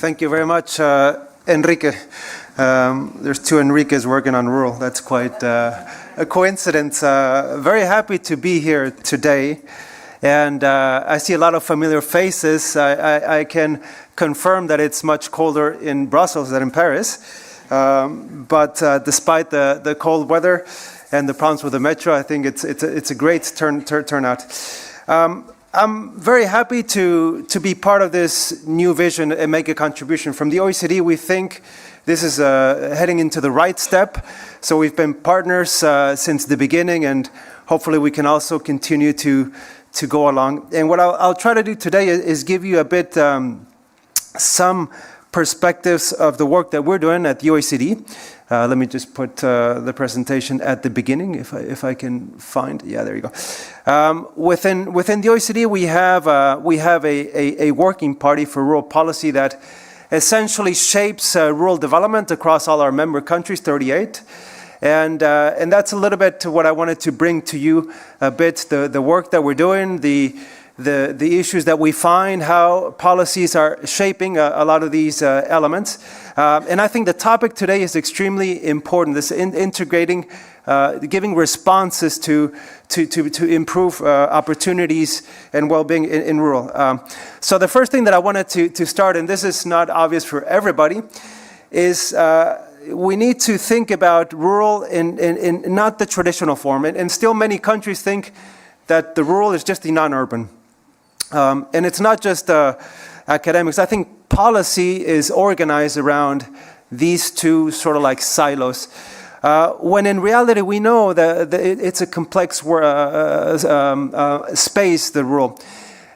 Thank you very much, Enrique. There's two Enriques working on rural. That's quite a coincidence. Very happy to be here today. And I see a lot of familiar faces. I can confirm that it's much colder in Brussels than in Paris. But despite the cold weather and the problems with the metro, I think it's a great turnout. I'm very happy to be part of this new vision and make a contribution. From the OECD, we think this is heading into the right step. So we've been partners since the beginning, and hopefully we can also continue to go along. And what I'll try to do today is give you a bit some perspectives of the work that we're doing at the OECD. Let me just put the presentation at the beginning, if I can find. Yeah, there you go. Within the OECD, we have a working party for rural policy that essentially shapes rural development across all our member countries, 38. And that's a little bit what I wanted to bring to you a bit, the work that we're doing, the issues that we find, how policies are shaping a lot of these elements. And I think the topic today is extremely important, this integrating, giving responses to improve opportunities and well-being in rural. So the first thing that I wanted to start, and this is not obvious for everybody, is we need to think about rural in not the traditional form. And still many countries think that the rural is just the non-urban. And it's not just academics. I think policy is organized around these two sort of like silos. When in reality we know that it's a complex space, the rural.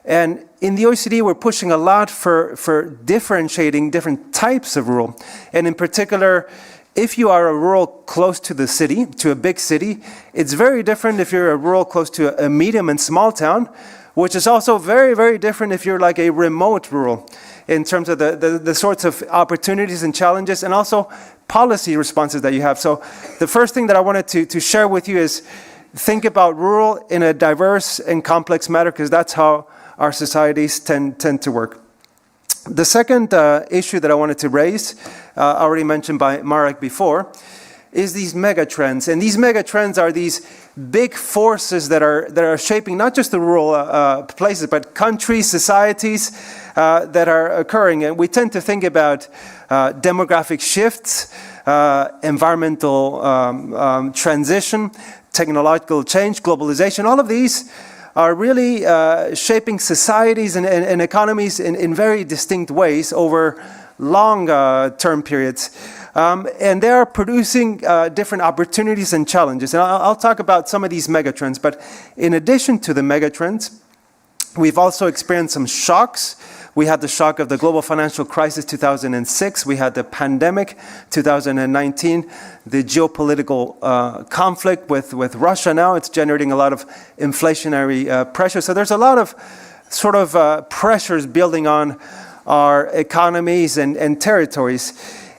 And in the OECD we're pushing a lot for differentiating different types of rural. And in particular, if you are a rural close to the city, to a big city, it's very different if you're a rural close to a medium and small town, which is also very, very different if you're like a remote rural in terms of the sorts of opportunities and challenges and also policy responses that you have. So the first thing that I wanted to share with you is think about rural in a diverse and complex manner, because that's how our societies tend to work. The second issue that I wanted to raise, already mentioned by Marek before, is these mega trends. And these mega trends are these big forces that are shaping not just the rural places, but countries, societies that are occurring. And we tend to think about demographic shifts, environmental transition, technological change, globalization. All of these are really shaping societies and economies in very distinct ways over long-term periods. And they are producing different opportunities and challenges. And I'll talk about some of these megatrends. But in addition to the megatrends, we've also experienced some shocks. We had the shock of the global financial crisis 2006. We had the pandemic 2019. The geopolitical conflict with Russia now. It's generating a lot of inflationary pressure. So there's a lot of sort of pressures building on our economies and territories.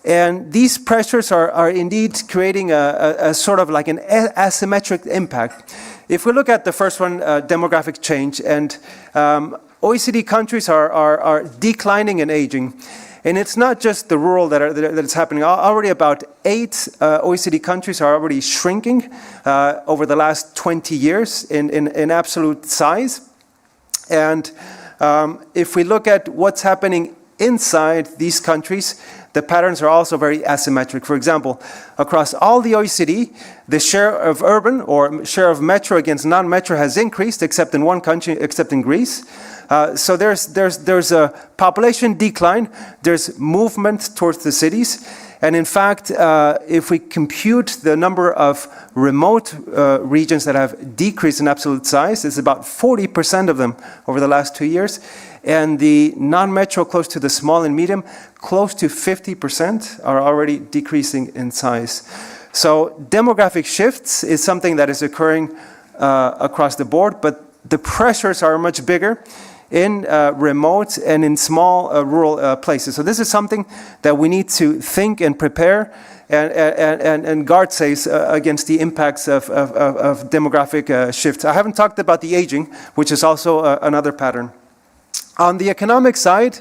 And these pressures are indeed creating a sort of like an asymmetric impact. If we look at the first one, demographic change, and OECD countries are declining and aging. And it's not just the rural that it's happening. Already about 8 OECD countries are already shrinking over the last 20 years in absolute size. And if we look at what's happening inside these countries, the patterns are also very asymmetric. For example, across all the OECD, the share of urban or share of metro against non-metro has increased, except in one country, except in Greece. So there's a population decline, there's movement towards the cities. And in fact, if we compute the number of remote regions that have decreased in absolute size, it's about 40% of them over the last 2 years. And the non-metro close to the small and medium, close to 50% are already decreasing in size. So demographic shifts is something that is occurring across the board, but the pressures are much bigger in remote and in small rural places. So this is something that we need to think and prepare and guard says against the impacts of demographic shifts. I haven't talked about the aging, which is also another pattern. On the economic side,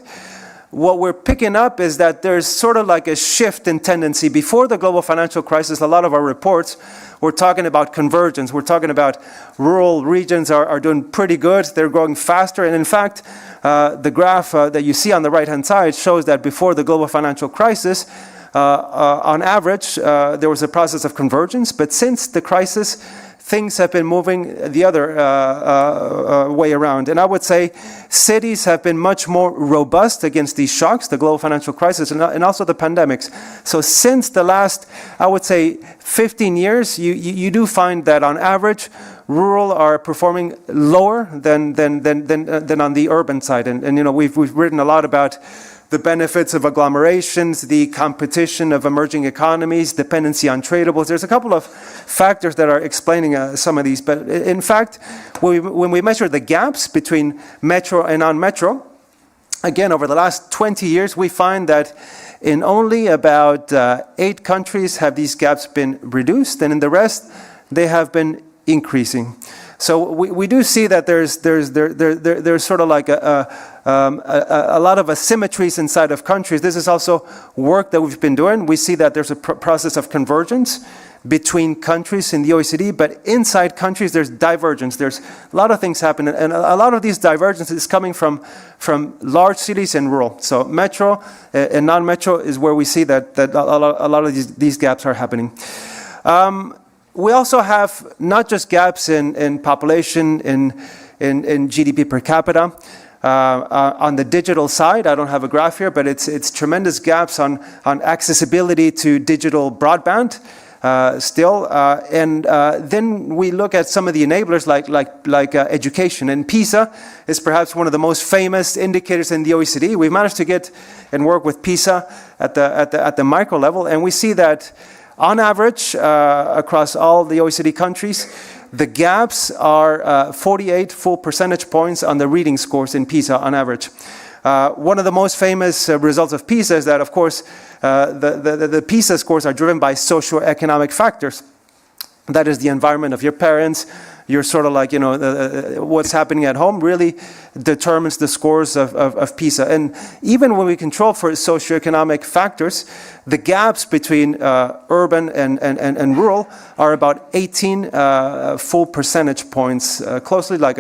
what we're picking up is that there's sort of like a shift in tendency. Before the global financial crisis, a lot of our reports were talking about convergence. We're talking about rural regions are doing pretty good. They're growing faster. And in fact, the graph that you see on the right-hand side shows that before the global financial crisis, on average, there was a process of convergence. But since the crisis, things have been moving the other way around. And I would say cities have been much more robust against these shocks, the global financial crisis and also the pandemics. So since the last, I would say, 15 years, you do find that on average, rural are performing lower than on the urban side. And you know, we've written a lot about the benefits of agglomerations, the competition of emerging economies, dependency on tradables. There's a couple of factors that are explaining some of these. But in fact, when we measure the gaps between metro and non-metro, again, over the last 20 years, we find that in only about 8 countries have these gaps been reduced, and in the rest, they have been increasing. So we do see that there's sort of like a lot of asymmetries inside of countries. This is also work that we've been doing. We see that there's a process of convergence between countries in the OECD, but inside countries there's divergence. There's a lot of things happening, and a lot of these divergence is coming from large cities and rural. So metro and non-metro is where we see that a lot of these gaps are happening. We also have not just gaps in population, in GDP per capita. On the digital side, I don't have a graph here, but it's tremendous gaps on accessibility to digital broadband still. And then we look at some of the enablers like education. And PISA is perhaps one of the most famous indicators in the OECD. We've managed to get and work with PISA at the micro level, and we see that on average, across all the OECD countries, the gaps are 48 full percentage points on the reading scores in PISA on average. One of the most famous results of PISA is that, of course, the PISA scores are driven by socioeconomic factors. That is the environment of your parents. You're sort of like, you know, what's happening at home really determines the scores of PISA. And even when we control for socioeconomic factors, the gaps between urban and rural are about 18 full percentage points, closely like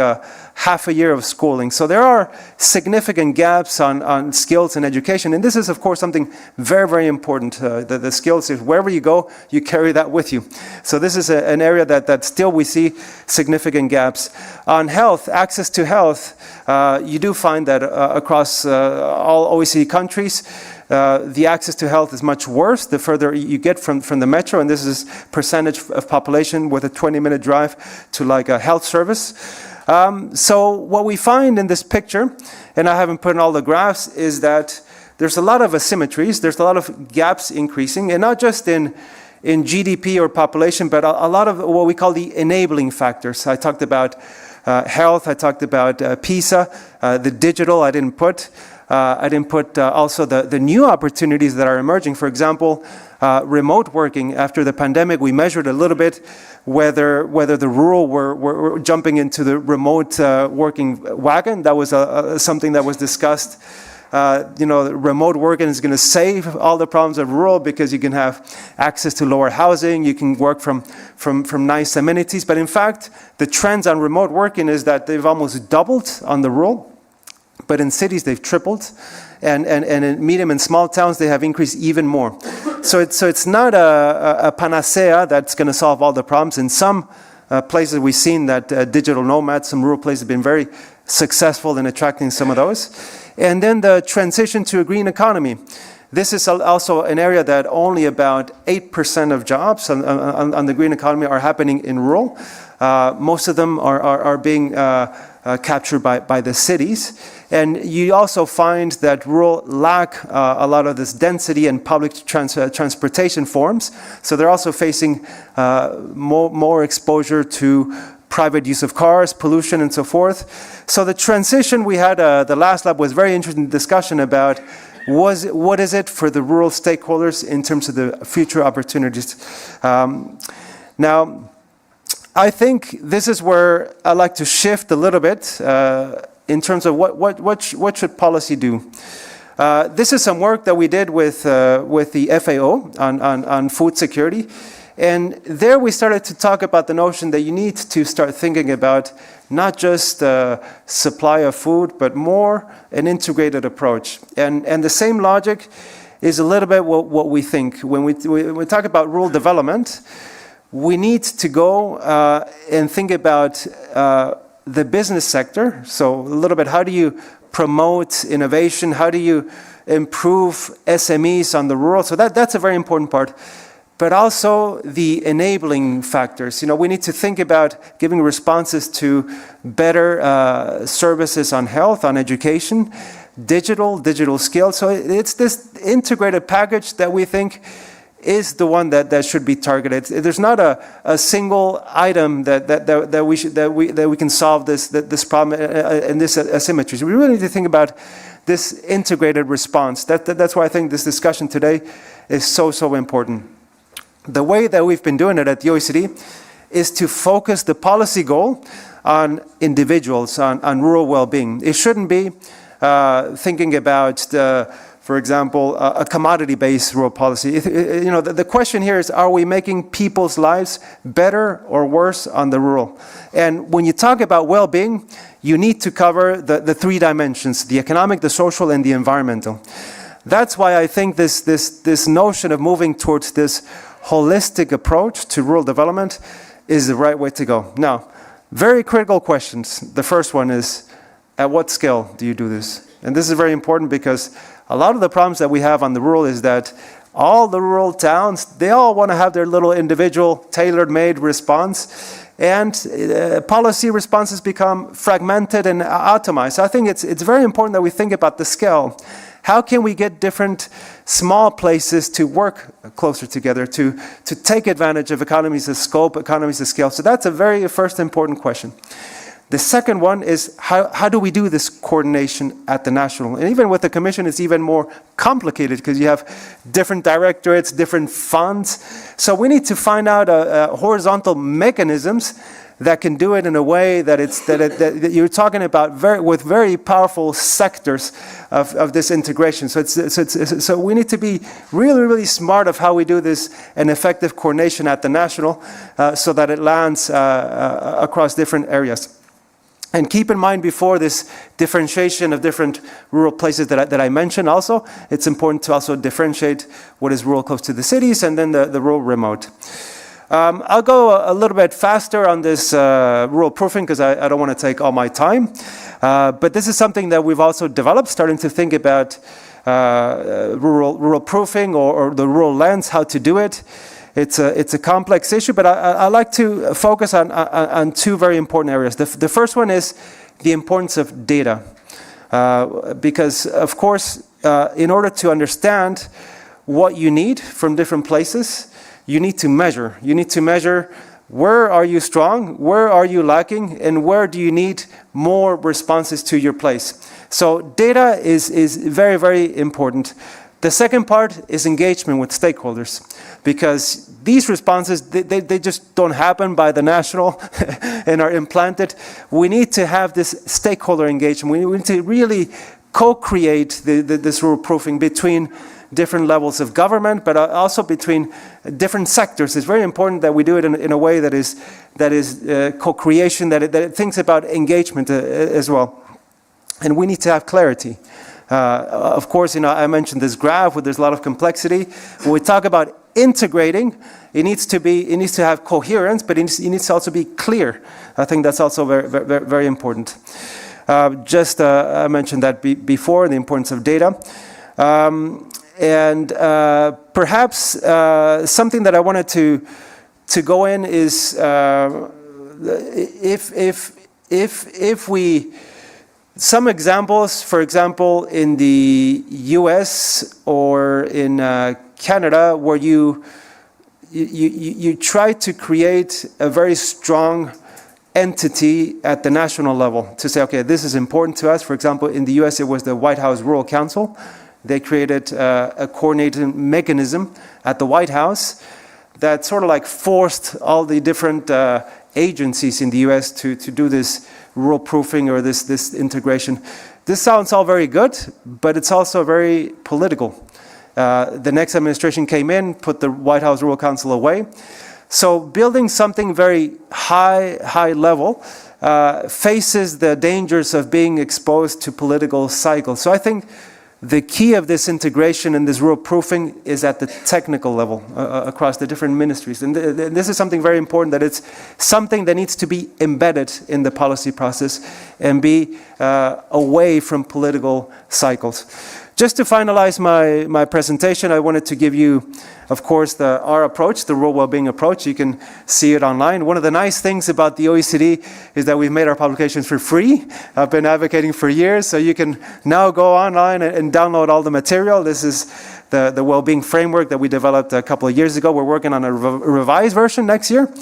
half a year of schooling. So there are significant gaps on skills and education. And this is, of course, something very, very important. The skills, is wherever you go, you carry that with you. So this is an area that still we see significant gaps. On health, access to health, you do find that across all OECD countries, the access to health is much worse the further you get from the metro, and this is percentage of population with a 20-minute drive to like a health service. So what we find in this picture, and I haven't put in all the graphs, is that there's a lot of asymmetries, there's a lot of gaps increasing, and not just in GDP or population, but a lot of what we call the enabling factors. I talked about health, I talked about PISA, the digital I didn't put. Also the new opportunities that are emerging. For example, remote working. After the pandemic, we measured a little bit whether the rural were jumping into the remote working wagon. That was something that was discussed. Remote working is going to save all the problems of rural because you can have access to lower housing, you can work from nice amenities. But in fact, the trends on remote working is that they've almost doubled on the rural. But in cities, they've tripled, and in medium and small towns, they have increased even more. So it's not a panacea that's going to solve all the problems. In some places, we've seen that digital nomads, some rural places, have been very successful in attracting some of those. And then the transition to a green economy. This is also an area that only about 8% of jobs on the green economy are happening in rural. Most of them are being captured by the cities. And you also find that rural lack a lot of this density and public transportation forms. So they're also facing more exposure to private use of cars, pollution, and so forth. So the transition we had, the last lab was very interesting discussion about what is it for the rural stakeholders in terms of the future opportunities. Now, I think this is where I like to shift a little bit in terms of what should policy do. This is some work that we did with the FAO on food security. And there we started to talk about the notion that you need to start thinking about not just supply of food, but more an integrated approach. And the same logic is a little bit what we think. When we talk about rural development, we need to go and think about the business sector. So a little bit, how do you promote innovation? How do you improve SMEs on the rural? So that's a very important part. But also the enabling factors. We need to think about giving responses to better services on health, on education, digital skills. So it's this integrated package that we think is the one that should be targeted. There's not a single item that we can solve this problem and this asymmetry. So we really need to think about this integrated response. That's why I think this discussion today is so important. The way that we've been doing it at the OECD is to focus the policy goal on individuals, on rural well-being. It shouldn't be thinking about for example, a commodity-based rural policy. The question here is, are we making people's lives better or worse on the rural? And when you talk about well-being, you need to cover the three dimensions: the economic, the social, and the environmental. That's why I think this notion of moving towards this holistic approach to rural development is the right way to go. Now, very critical questions. The first one is, at what scale do you do this? And this is very important because a lot of the problems that we have on the rural is that all the rural towns, they all want to have their little individual tailor-made response, and policy responses become fragmented and atomized. So I think it's very important that we think about the scale. How can we get different small places to work closer together, to take advantage of economies of scope, economies of scale? So that's a very first important question. The second one is, how do we do this coordination at the national? And even with the Commission, it's even more complicated because you have different directorates, different funds. So we need to find out horizontal mechanisms that can do it in a way that that you're talking about with very powerful sectors of this integration. So we need to be really smart of how we do this, an effective coordination at the national, so that it lands across different areas. And keep in mind, before this differentiation of different rural places that I mentioned also, it's important to also differentiate what is rural close to the cities and then the rural remote. I'll go a little bit faster on this rural proofing because I don't want to take all my time. But this is something that we've also developed, starting to think about rural proofing or the rural lens, how to do it. It's a complex issue, but I like to focus on two very important areas. The first one is the importance of data. Because, of course, in order to understand what you need from different places, you need to measure. You need to measure where are you strong, where are you lacking, and where do you need more responses to your place. So data is very important. The second part is engagement with stakeholders, because these responses, they just don't happen by the national and are implanted. We need to have this stakeholder engagement. We need to really co-create this rural proofing between different levels of government, but also between different sectors. It's very important that we do it in a way that is co-creation, that it thinks about engagement as well. And we need to have clarity. Of course, I mentioned this graph where there's a lot of complexity. When we talk about integrating, it needs to have coherence, but it needs to also be clear. I think that's also very important. I mentioned that before, the importance of data. And perhaps something that I wanted to go in is if we. Some examples, for example, in the US or in Canada, where you try to create a very strong entity at the national level to say, okay, this is important to us. For example, in the US, it was the White House Rural Council. They created a coordinated mechanism at the White House that sort of like forced all the different agencies in the US to do this rural proofing or this integration. This sounds all very good, but it's also very political. The next administration came in, put the White House Rural Council away. So building something very high level faces the dangers of being exposed to political cycles. So I think the key of this integration and this rural proofing is at the technical level across the different ministries. And this is something very important, that it's something that needs to be embedded in the policy process and be away from political cycles. Just to finalize my presentation, I wanted to give you, of course, our approach, the rural well-being approach. You can see it online. One of the nice things about the OECD is that we've made our publications for free. I've been advocating for years, so you can now go online and download all the material. This is the well-being framework that we developed a couple of years ago. We're working on a revised version next year.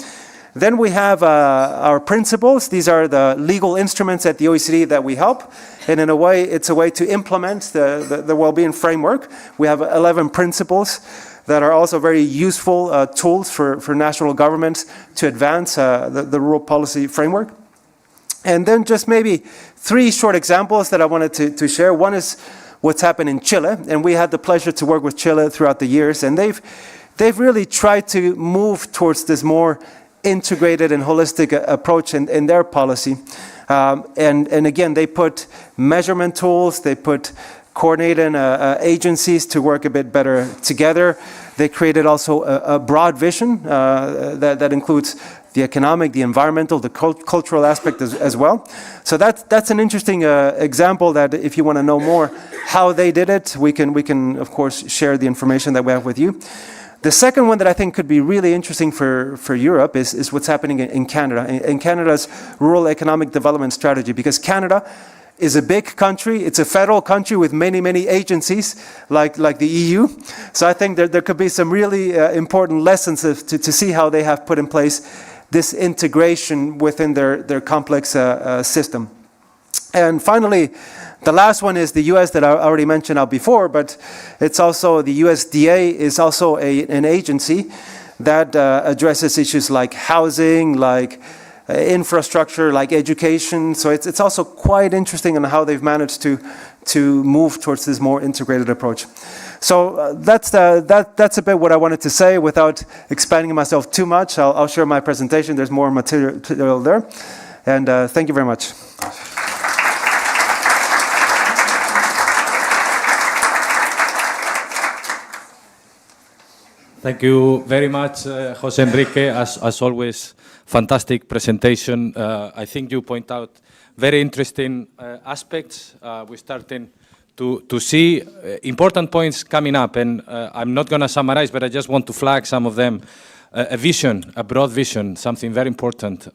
Then we have our principles. These are the legal instruments at the OECD that we help. And in a way, it's a way to implement the well-being framework. We have 11 principles that are also very useful tools for national governments to advance the rural policy framework. And then just maybe 3 short examples that I wanted to share. One is what's happened in Chile. And we had the pleasure to work with Chile throughout the years. And they've really tried to move towards this more integrated and holistic approach in their policy. And again, they put measurement tools, they put coordinating agencies to work a bit better together. They created also a broad vision that includes the economic, the environmental, the cultural aspect as well. So that's an interesting example that if you want to know more how they did it, we can of course share the information that we have with you. The second one that I think could be really interesting for Europe is what's happening in Canada, in Canada's rural economic development strategy, because Canada is a big country. It's a federal country with many agencies like the EU. So I think there could be some really important lessons to see how they have put in place this integration within their complex system. And finally, the last one is the US that I already mentioned out before, but it's also the USDA is also an agency that addresses issues like housing, like infrastructure, like education. So it's also quite interesting in how they've managed to move towards this more integrated approach. So that's a bit what I wanted to say without expanding myself too much. I'll share my presentation. There's more material there. And thank you very much. Thank you very much, Jose Enrique. As always, fantastic presentation. I think you point out very interesting aspects. We're starting to see important points coming up, and I'm not going to summarize, but I just want to flag some of them. A vision, a broad vision, something very important,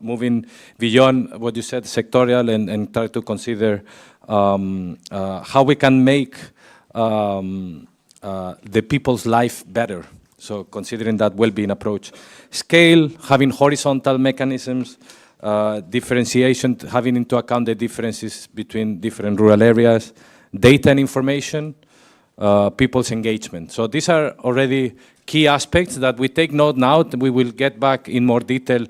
moving beyond what you said, sectorial, and try to consider how we can make the people's life better. So considering that well-being approach. Scale, having horizontal mechanisms, differentiation, having into account the differences between different rural areas, data and information, people's engagement. So these are already key aspects that we take note now. We will get back in more detail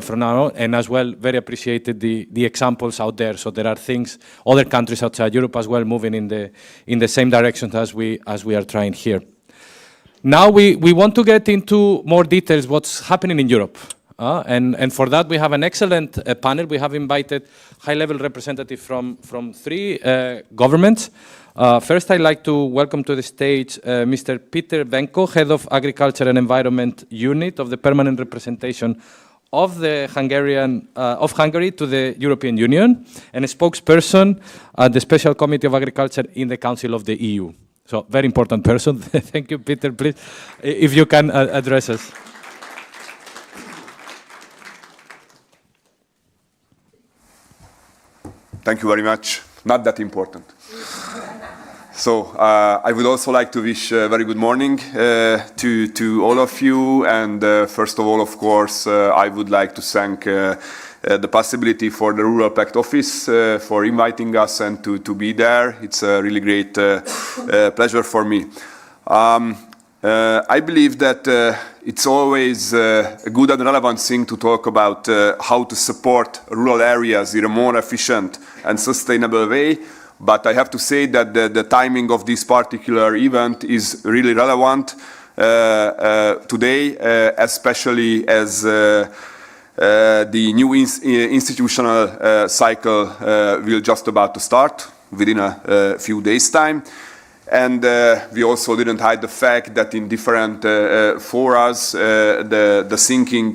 from now on, and as well, very appreciated the examples out there. So there are things, other countries outside Europe as well, moving in the same direction as we are trying here. Now we want to get into more details what's happening in Europe. And for that, we have an excellent panel. We have invited high-level representatives from 3 governments. First, I'd like to welcome to the stage Mr. Péter Benkő, Head of Agriculture and Environment Unit of the Permanent Representation of the Hungary to the European Union, and a spokesperson at the Special Committee of Agriculture in the Council of the EU. So, very important person. Thank you, Péter. Please, if you can address us. Thank you very much. Not that important. So I would also like to wish a very good morning to all of you. And first of all, of course, I would like to thank the possibility for the Rural Pact Office for inviting us and to be there. It's a really great pleasure for me. I believe that it's always a good and relevant thing to talk about how to support rural areas in a more efficient and sustainable way. But I have to say that the timing of this particular event is really relevant today, especially as the new institutional cycle will just about to start within a few days' time. And we also didn't hide the fact that in different forums, the thinking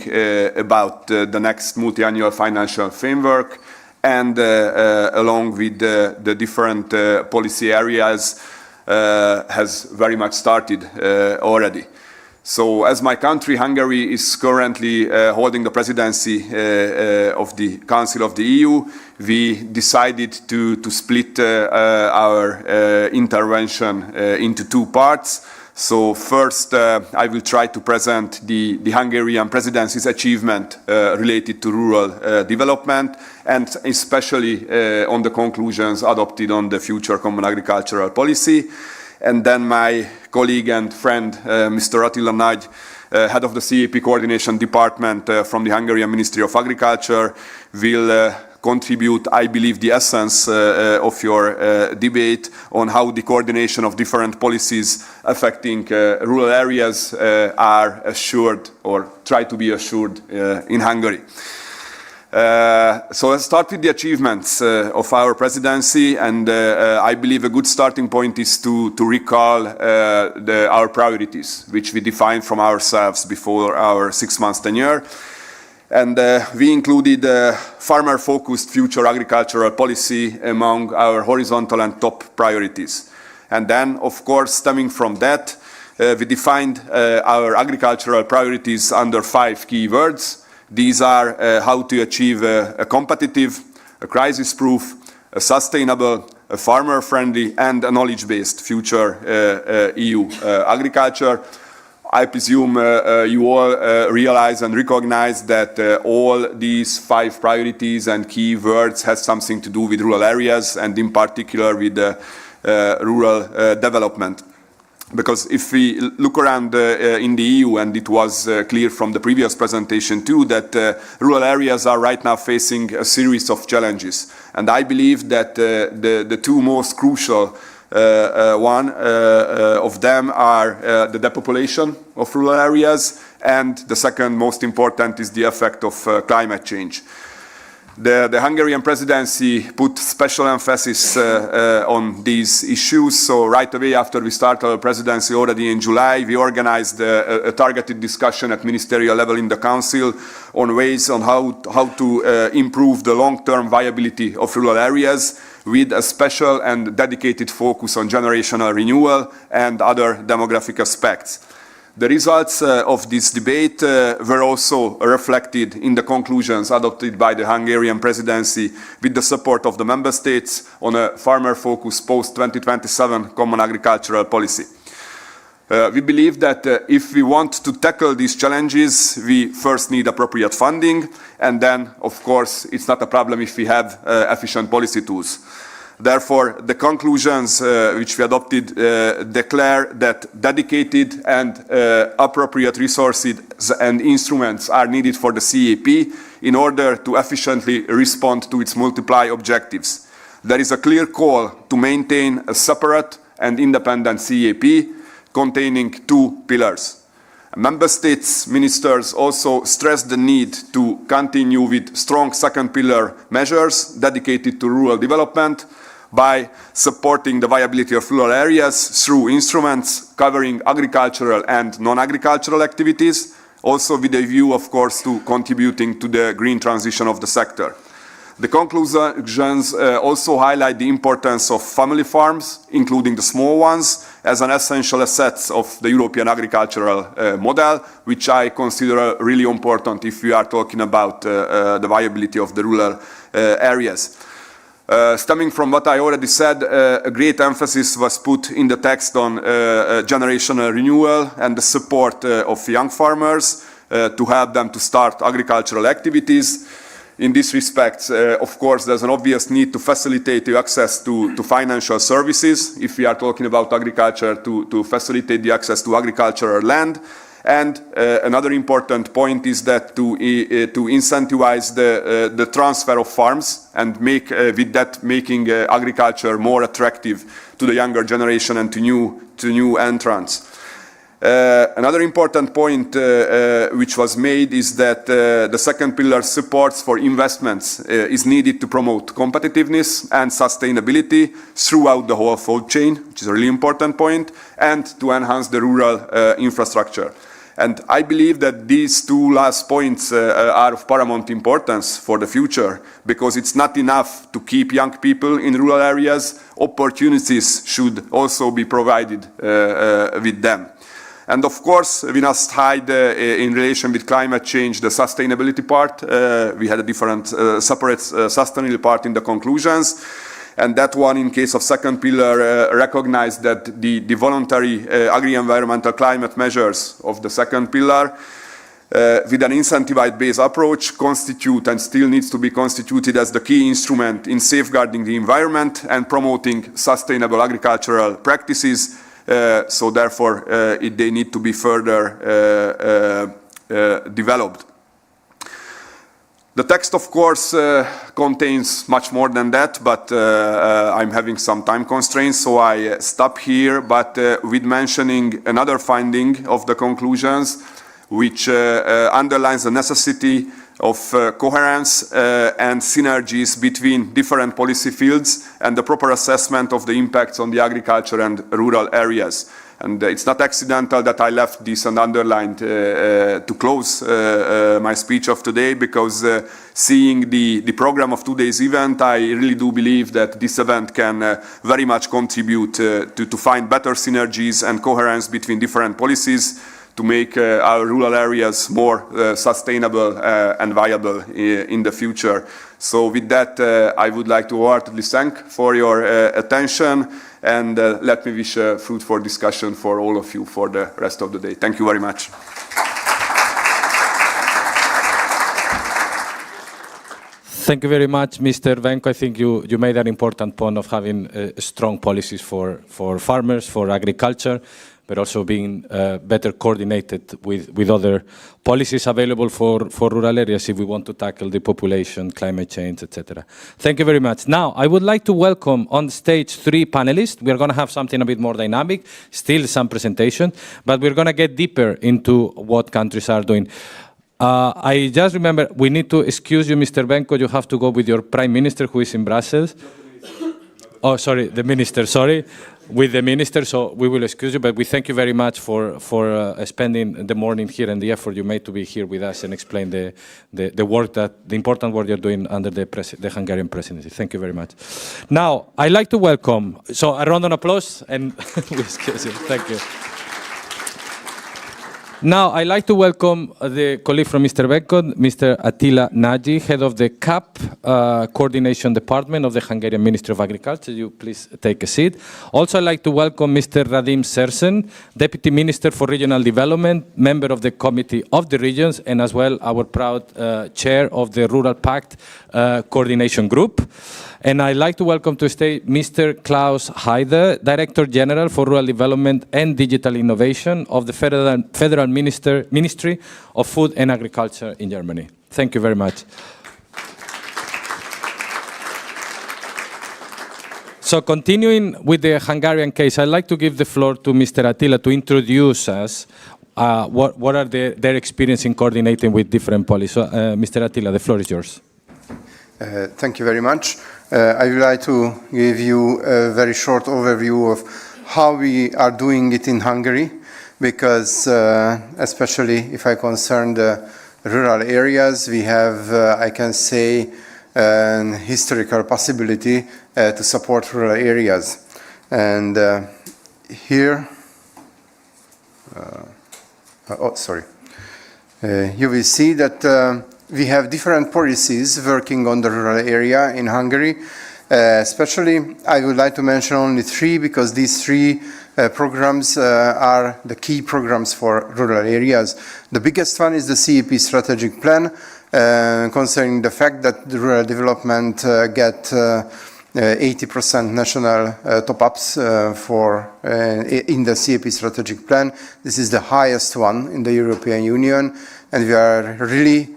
about the next multi-annual financial framework and along with the different policy areas has very much started already. So as my country, Hungary, is currently holding the presidency of the Council of the EU, we decided to split our intervention into two parts. So first, I will try to present the Hungarian presidency's achievement related to rural development, and especially on the conclusions adopted on the future common agricultural policy. And then my colleague and friend, Mr. Attila Nagy, head of the CAP coordination department from the Hungarian Ministry of Agriculture, will contribute, I believe, the essence of your debate on how the coordination of different policies affecting rural areas are assured or try to be assured in Hungary. So let's start with the achievements of our presidency, and I believe a good starting point is to recall our priorities, which we defined from ourselves before our 6 months tenure. And we included farmer-focused future agricultural policy among our horizontal and top priorities. And then, of course, stemming from that, we defined our agricultural priorities under 5 key words. These are how to achieve a competitive, a crisis-proof, a sustainable, a farmer-friendly, and a knowledge-based future EU agriculture. I presume you all realize and recognize that all these 5 priorities and key words have something to do with rural areas, and in particular with rural development. Because if we look around in the EU, and it was clear from the previous presentation too, that rural areas are right now facing a series of challenges. And I believe that the two most crucial one of them are the depopulation of rural areas, and the second most important is the effect of climate change. The Hungarian presidency put special emphasis on these issues. So right away after we started our presidency already in July, we organized a targeted discussion at ministerial level in the council on ways on how to improve the long-term viability of rural areas, with a special and dedicated focus on generational renewal and other demographic aspects. The results of this debate were also reflected in the conclusions adopted by the Hungarian presidency with the support of the member states on a farmer-focused post-2027 common agricultural policy. We believe that if we want to tackle these challenges, we first need appropriate funding, and then, of course, it's not a problem if we have efficient policy tools. Therefore, the conclusions which we adopted declare that dedicated and appropriate resources and instruments are needed for the CAP in order to efficiently respond to its multiple objectives. There is a clear call to maintain a separate and independent CAP containing 2 pillars. Member States ministers also stressed the need to continue with strong second pillar measures dedicated to rural development by supporting the viability of rural areas through instruments covering agricultural and non-agricultural activities, also with a view, of course, to contributing to the green transition of the sector. The conclusions also highlight the importance of family farms, including the small ones, as an essential asset of the European agricultural model, which I consider really important if we are talking about the viability of the rural areas. Stemming from what I already said, a great emphasis was put in the text on generational renewal and the support of young farmers to help them to start agricultural activities. in this respect, of course, there's an obvious need to facilitate the access to financial services, if we are talking about agriculture, to facilitate the access to agricultural land. And another important point is that to incentivize the transfer of farms and with that making agriculture more attractive to the younger generation and to new entrants. Another important point which was made is that the second pillar supports for investments is needed to promote competitiveness and sustainability throughout the whole food chain, which is a really important point, and to enhance the rural infrastructure. And I believe that these two last points are of paramount importance for the future, because it's not enough to keep young people in rural areas. Opportunities should also be provided with them. And of course, we must hide in relation with climate change the sustainability part. We had a different separate sustainability part in the conclusions. And that one, in case of second pillar, recognized that the voluntary agri-environmental climate measures of the second pillar with an incentivized-based approach constitute and still needs to be constituted as the key instrument in safeguarding the environment and promoting sustainable agricultural practices. So therefore, they need to be further developed. The text, of course, contains much more than that, but I'm having some time constraints, so I stop here, but with mentioning another finding of the conclusions, which underlines the necessity of coherence and synergies between different policy fields and the proper assessment of the impacts on the agriculture and rural areas. And it's not accidental that I left this and underlined to close my speech of today, because seeing the program of today's event, I really do believe that this event can very much contribute to find better synergies and coherence between different policies to make our rural areas more sustainable and viable in the future. So with that, I would like to heartily thank for your attention, and let me wish a fruitful discussion for all of you for the rest of the day. Thank you very much. Thank you very much, Mr. Benkő. I think you made an important point of having strong policies for farmers, for agriculture, but also being better coordinated with other policies available for rural areas if we want to tackle the population, climate change, etc. Thank you very much. Now, I would like to welcome on stage 3 panelists. We are going to have something a bit more dynamic, still some presentation, but we're going to get deeper into what countries are doing. I just remember, we need to excuse you, Mr. Benkő, you have to go with your Prime Minister who is in Brussels. Oh, sorry, the Minister, sorry. With the Minister, so we will excuse you, but we thank you very much for spending the morning here and the effort you made to be here with us and explain the work the important work you're doing under the Hungarian presidency. Thank you very much. Now, I'd like to welcome, so a round of applause, and we excuse you. Thank you. Now, I'd like to welcome the colleague from Mr. Benkő, Mr. Attila Nagy, head of the CAP Coordination Department of the Hungarian Ministry of Agriculture. You please take a seat. Also, I'd like to welcome Mr. Radim, Sršeň, Deputy Minister for Regional Development, member of the Committee of the Regions, and as well our proud chair of the Rural Pact Coordination Group. And I'd like to welcome to stage Mr. Klaus Heider, Director General for Rural Development and Digital Innovation of the Federal Ministry of Food and Agriculture in Germany. Thank you very much. So continuing with the Hungarian case, I'd like to give the floor to Mr. Attila to introduce us what are their experience in coordinating with different policies. So, Mr. Attila, the floor is yours. Thank you very much. I would like to give you a very short overview of how we are doing it in Hungary, because especially if I concern the rural areas, we have, I can say, an historical possibility to support rural areas. And here, you will see that we have different policies working on the rural area in Hungary. Especially, I would like to mention only 3, because these 3 programs are the key programs for rural areas. The biggest one is the CEP strategic plan, concerning the fact that the rural development get 80% national top-ups in the CEP strategic plan. This is the highest one in the European Union, and we are really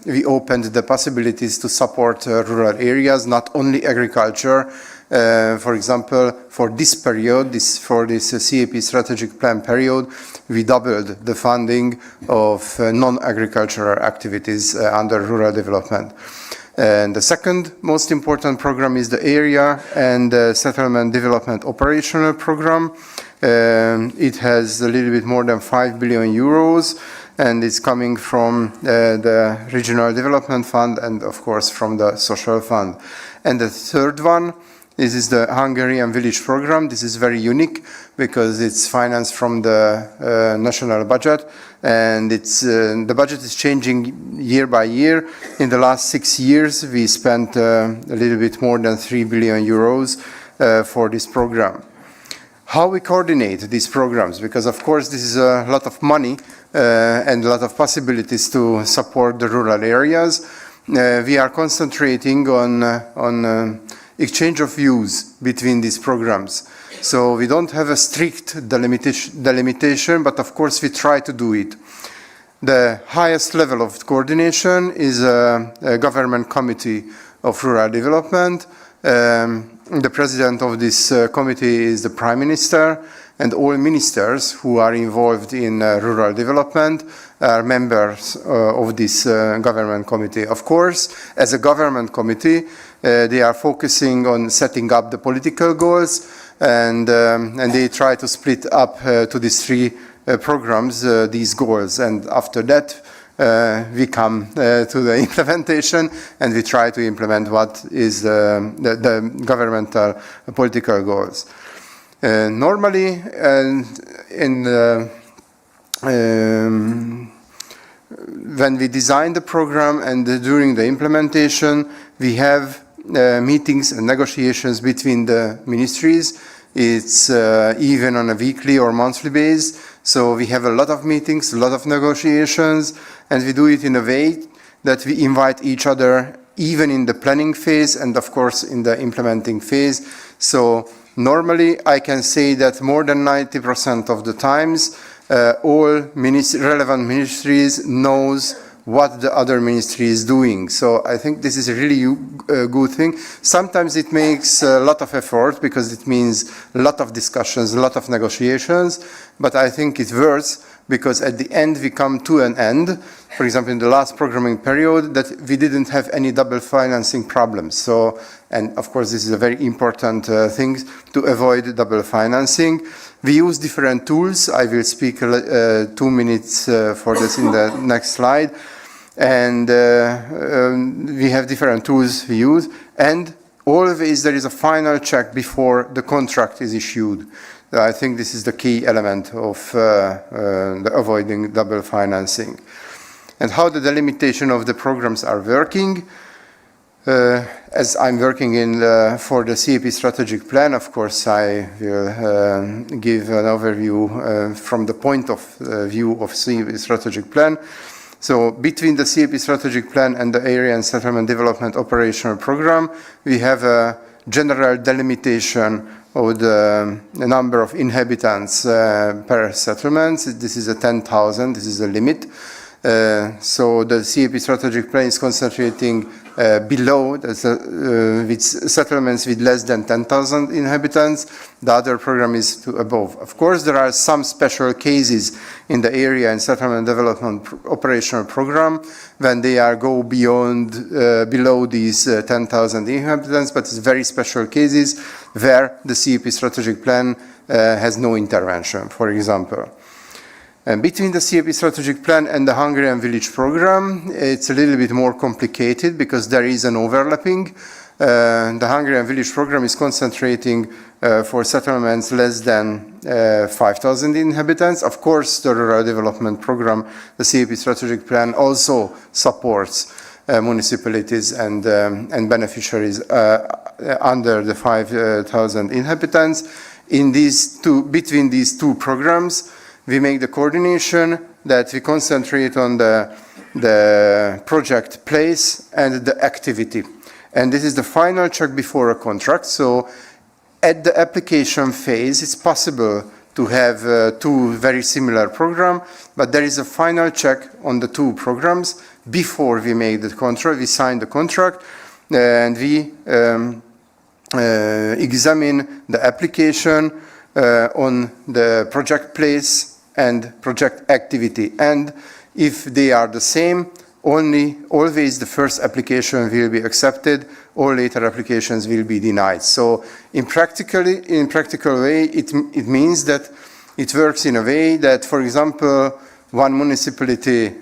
we opened the possibilities to support rural areas, not only agriculture. For example, for this period, for this CEP strategic plan period, we doubled the funding of non-agricultural activities under rural development. And the second most important program is the Area and Settlement Development Operational Program. It has a little bit more than 5 billion euros, and it's coming from the Regional Development Fund and, of course, from the Social Fund. And the third one, this is the Hungarian Village Program. This is very unique because it's financed from the national budget, and the budget is changing year by year. In the last 6 years, we spent a little bit more than 3 billion euros for this program. How we coordinate these programs, because of course this is a lot of money and a lot of possibilities to support the rural areas. We are concentrating on exchange of views between these programs. So we don't have a strict delimitation, but of course we try to do it. The highest level of coordination is a government committee of rural development. The president of this committee is the Prime Minister, and all ministers who are involved in rural development are members of this government committee. Of course, as a government committee, they are focusing on setting up the political goals, and they try to split up to these three programs these goals. And after that, we come to the implementation, and we try to implement what is the governmental political goals. Normally, when we design the program and during the implementation, we have meetings and negotiations between the ministries. It's even on a weekly or monthly basis. So we have a lot of meetings, a lot of negotiations, and we do it in a way that we invite each other even in the planning phase and of course in the implementing phase. So normally I can say that more than 90% of the times all relevant ministries knows what the other ministry is doing. So I think this is a really good thing. Sometimes it makes a lot of effort because it means a lot of discussions, a lot of negotiations, but I think it's worth because at the end we come to an end. For example, in the last programming period, that we didn't have any double financing problems. So, and of course this is a very important thing to avoid double financing. We use different tools. I will speak 2 minutes for this in the next slide. And we have different tools we use, and always there is a final check before the contract is issued. I think this is the key element of avoiding double financing. And how the delimitation of the programs are working. As I'm working for the CEP strategic plan, of course I will give an overview from the point of view of CEP strategic plan. So between the CEP strategic plan and the Area and Settlement Development Operational Program, we have a general delimitation of the number of inhabitants per settlement. This is a 10,000, this is the limit. So the CEP strategic plan is concentrating below with settlements with less than 10,000 inhabitants. The other program is to above. Of course, there are some special cases in the Area and Settlement Development Operational Program when they go below these 10,000 inhabitants, but it's very special cases where the CEP strategic plan has no intervention, for example. And between the CEP strategic plan and the Hungarian Village Program, it's a little bit more complicated because there is an overlapping. The Hungarian Village Program is concentrating for settlements less than 5,000 inhabitants. Of course, the Rural Development Program, the CEP strategic plan, also supports municipalities and beneficiaries under the 5,000 inhabitants. between these two programs, we make the coordination that we concentrate on the project place and the activity. And this is the final check before a contract. So at the application phase, it's possible to have two very similar programs, but there is a final check on the two programs before we make the contract. We sign the contract, and we examine the application on the project place and project activity. And if they are the same, always the first application will be accepted, all later applications will be denied. So in practical way, it means that it works in a way that, for example, one municipality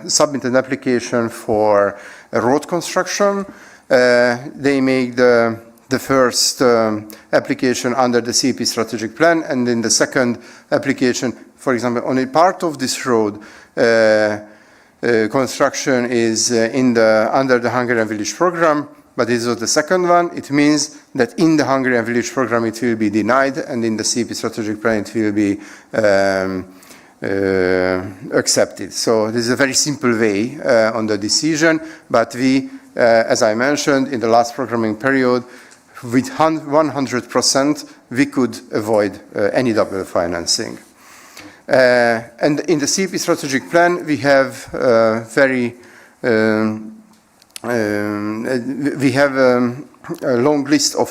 submit an application for a road construction. They make the first application under the CP strategic plan, and in the second application, for example, on a part of this road, construction is under the Hungarian Village Program, but this was the second one. It means that in the Hungarian Village Program it will be denied, and in the CP strategic plan it will be accepted. So this is a very simple way on the decision, but we, as I mentioned, in the last programming period, with 100% we could avoid any double financing. And in the CP strategic plan, we have a long list of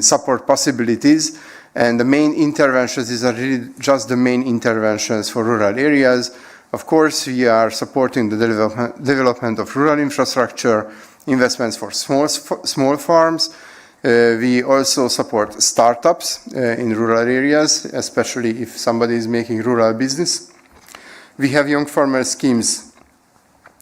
support possibilities, and the main interventions, these are really just the main interventions for rural areas. Of course, we are supporting the development of rural infrastructure, investments for small farms. We also support startups in rural areas, especially if somebody is making rural business. We have young farmer schemes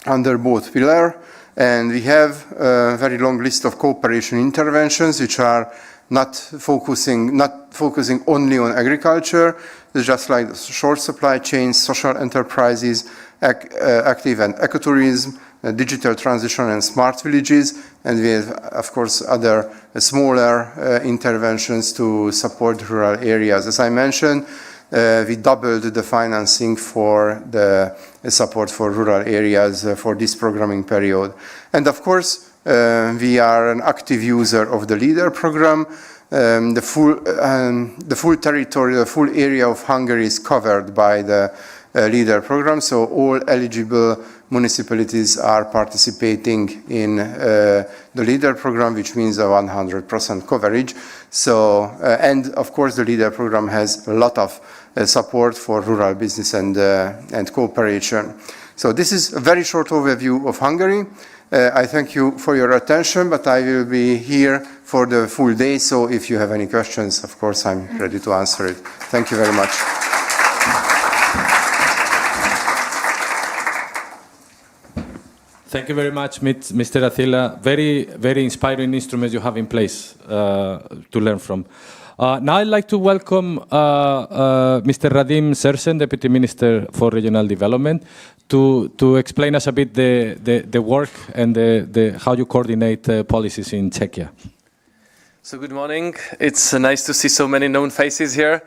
under both pillars, and we have a very long list of cooperation interventions which are not focusing only on agriculture. It's just like short supply chains, social enterprises, active and ecotourism, digital transition and smart villages, and we have, of course, other smaller interventions to support rural areas. As I mentioned, we doubled the financing for the support for rural areas for this programming period. And of course, we are an active user of the LEADER program. The full territory, the full area of Hungary is covered by the LEADER program, so all eligible municipalities are participating in the LEADER program, which means a 100% coverage. So, and of course, the LEADER program has a lot of support for rural business and cooperation. So this is a very short overview of Hungary. I thank you for your attention, but I will be here for the full day, so if you have any questions, of course, I'm ready to answer it. Thank you very much. Thank you very much, Mr. Attila. Very, very inspiring instruments you have in place to learn from. Now I'd like to welcome Mr. Radim Sršeň, Deputy Minister for Regional Development, to explain us a bit the work and how you coordinate policies in Czechia. So good morning. It's nice to see so many known faces here.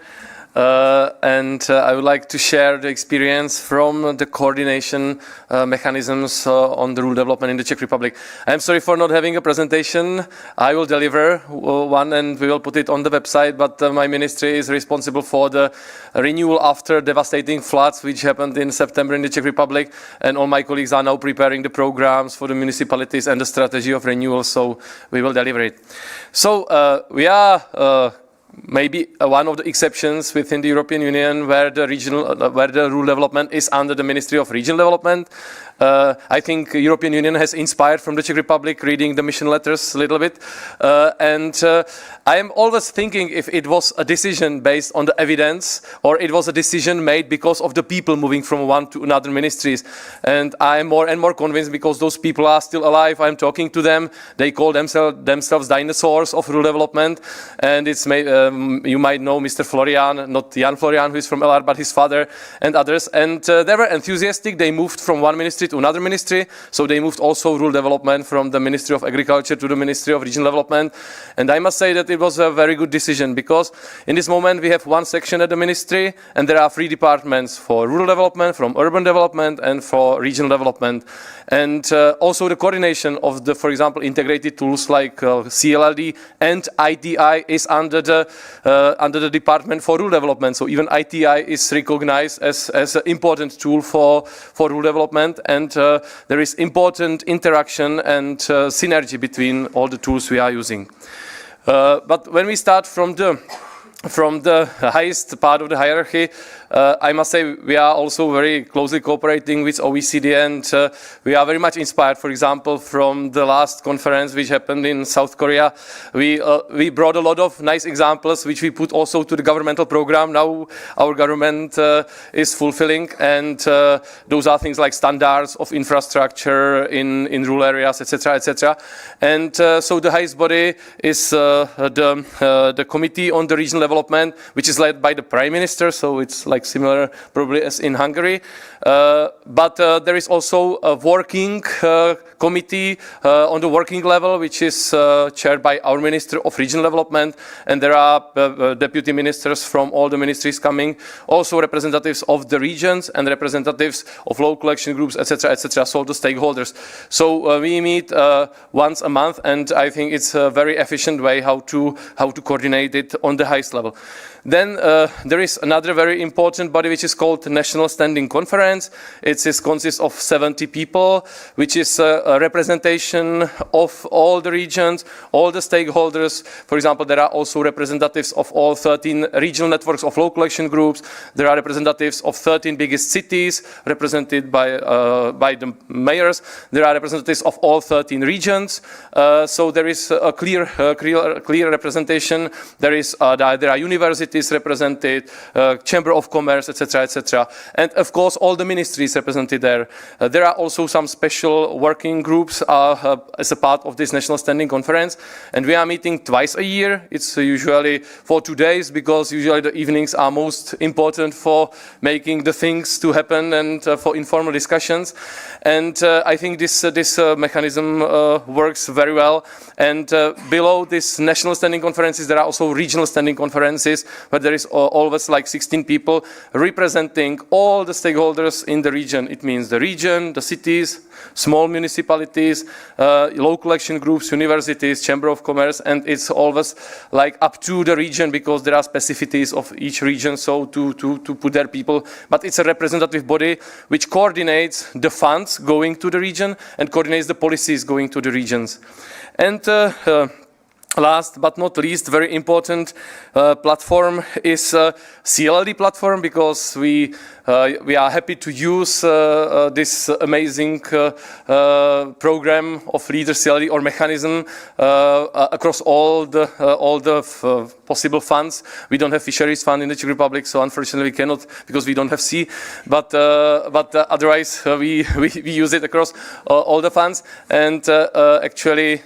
And I would like to share the experience from the coordination mechanisms on the rural development in the Czech Republic. I'm sorry for not having a presentation. I will deliver one and we will put it on the website, but my ministry is responsible for the renewal after devastating floods which happened in September in the Czech Republic, and all my colleagues are now preparing the programs for the municipalities and the strategy of renewal, so we will deliver it. So we are maybe one of the exceptions within the European Union where the rural development is under the Ministry of Regional Development. I think the European Union has inspired from the Czech Republic, reading the mission letters a little bit. And I am always thinking if it was a decision based on the evidence or it was a decision made because of the people moving from one to another ministries. And I am more and more convinced because those people are still alive. I'm talking to them. They call themselves dinosaurs of rural development. And it's you might know Mr. Florian, not Jan Florian, who is from LR, but his father and others. And they were enthusiastic. They moved from one ministry to another ministry. So they moved also rural development from the Ministry of Agriculture to the Ministry of Regional Development. And I must say that it was a very good decision, because in this moment we have one section at the ministry, and there are 3 departments for rural development, from urban development, and for regional development. And also the coordination of the, for example, integrated tools like CLLD and ITI is under the Department for Rural Development. So even ITI is recognized as an important tool for rural development, and there is important interaction and synergy between all the tools we are using. But when we start from the highest part of the hierarchy, I must say we are also very closely cooperating with OECD, and we are very much inspired, for example, from the last conference which happened in South Korea. We brought a lot of nice examples which we put also to the governmental program. Now our government is fulfilling, and those are things like standards of infrastructure in rural areas, etc., etc. And so the highest body is the Committee on the Regional Development, which is led by the Prime Minister, so it's like similar probably as in Hungary. But there is also a working committee on the working level, which is chaired by our Minister of Regional Development, and there are deputy ministers from all the ministries coming, also representatives of the regions and representatives of local action groups, etc., etc., so the stakeholders. So we meet once a month, and I think it's a very efficient way how to coordinate it on the highest level. Then there is another very important body which is called the National Standing Conference. It consists of 70 people, which is a representation of all the regions, all the stakeholders. For example, there are also representatives of all 13 regional networks of local action groups. There are representatives of 13 biggest cities represented by the mayors. There are representatives of all 13 regions. So there is a clear representation. There are universities represented, Chamber of Commerce, etc., etc., and of course all the ministries represented there. There are also some special working groups as a part of this National Standing Conference, and we are meeting twice a year. It's usually for 2 days, because usually the evenings are most important for making the things to happen and for informal discussions. And I think this mechanism works very well. And below this National Standing Conferences, there are also regional standing conferences, but there is always like 16 people representing all the stakeholders in the region. It means the region, the cities, small municipalities, local action groups, universities, Chamber of Commerce, and it's always like up to the region, because there are specificities of each region, so to put their people. But it's a representative body which coordinates the funds going to the region and coordinates the policies going to the regions. And last but not least, very important platform is CLLD platform, because we are happy to use this amazing program of leader CLLD or mechanism across all the possible funds. We don't have fisheries fund in the Czech Republic, so unfortunately we cannot, because we don't have sea. But otherwise we use it across all the funds. And actually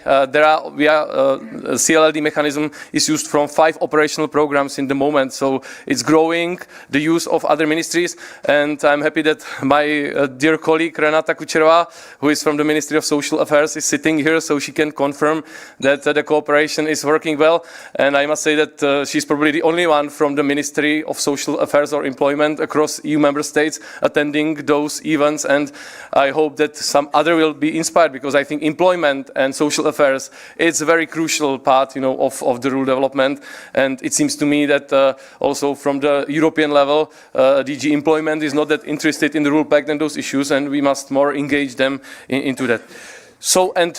CLLD mechanism is used from 5 operational programs in the moment, so it's growing the use of other ministries. And I'm happy that my dear colleague Renata Kučerová, who is from the Ministry of Social Affairs, is sitting here, so she can confirm that the cooperation is working well. And I must say that she's probably the only one from the Ministry of Social Affairs or Employment across EU member states attending those events, and I hope that some other will be inspired, because I think employment and social affairs is a very crucial part, of the rural development. And it seems to me that also from the European level, DG Employment is not that interested in the rural pact and those issues, and we must more engage them into that. So, and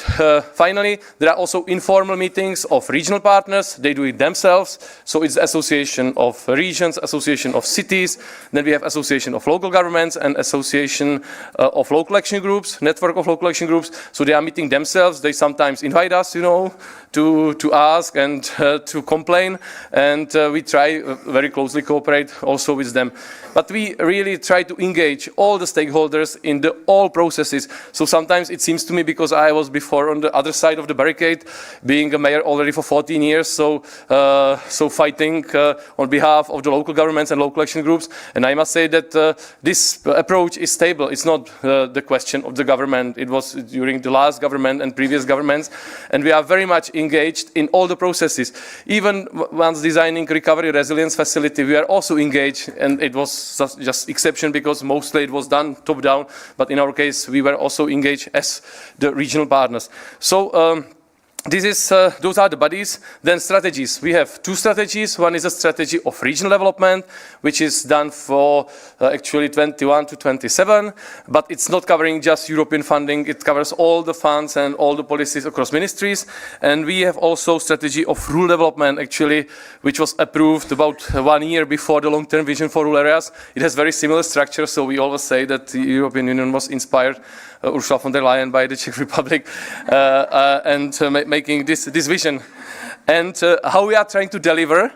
finally, there are also informal meetings of regional partners. They do it themselves. So it's association of regions, association of cities. Then we have association of local governments and association of local action groups, network of local action groups. So they are meeting themselves. They sometimes invite us, to ask and to complain. And we try very closely cooperate also with them. But we really try to engage all the stakeholders in all processes. So sometimes it seems to me, because because I was before on the other side of the barricade, being a mayor already for 14 years, so fighting on behalf of the local governments and local action groups. And I must say that this approach is stable. It's not the question of the government. It was during the last government and previous governments, and we are very much engaged in all the processes. Even once designing recovery resilience facility, we are also engaged, and it was just exception because mostly it was done top down, but in our case we were also engaged as the regional partners. So those are the bodies. Then strategies. We have two strategies. One is a strategy of regional development, which is done for actually 21 to 27, but it's not covering just European funding. It covers all the funds and all the policies across ministries. And we have also strategy of rural development, actually, which was approved about 1 year before the long-term vision for rural areas. It has very similar structure, so we always say that the European Union was inspired Ursula von der Leyen by the Czech Republic and making this vision. And how we are trying to deliver.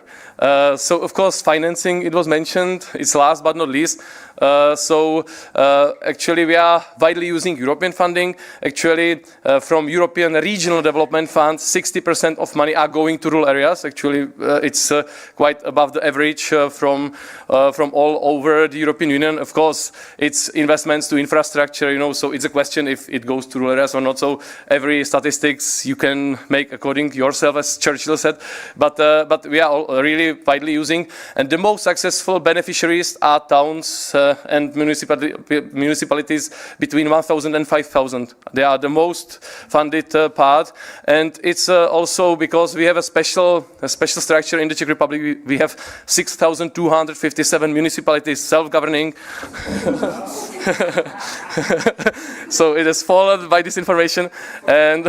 So of course financing, it was mentioned, it's last but not least. Actually we are widely using European funding. Actually from European Regional Development Fund, 60% of money are going to rural areas. Actually it's quite above the average from all over the European Union. Of course it's investments to infrastructure, you know, so it's a question if it goes to rural areas or not. So every statistics you can make according to yourself, as Churchill said, but we are all really widely using, and the most successful beneficiaries are towns and municipalities between 1,000 and 5,000. They are the most funded part, and it's also because we have a special structure in the Czech Republic. We have 6,257 municipalities self-governing. So it is followed by this information, and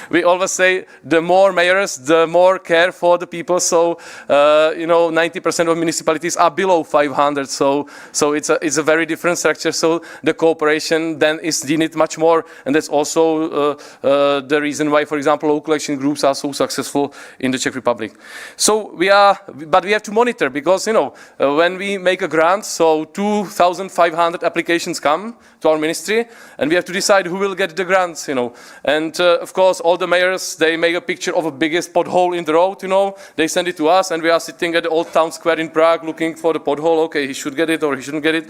we always say the more mayors, the more care for the people. So 90% of municipalities are below 500. So it's a very different structure. So the cooperation then is needed much more, and that's also the reason why, for example, local action groups are so successful in the Czech Republic. So we have to monitor, because when we make a grant, so 2,500 applications come to our ministry, and we have to decide who will get the grants, And of course, all the mayors, they make a picture of a biggest pothole in the road, They send it to us, and we are sitting at the old town square in Prague looking for the pothole. Okay, he should get it or he shouldn't get it.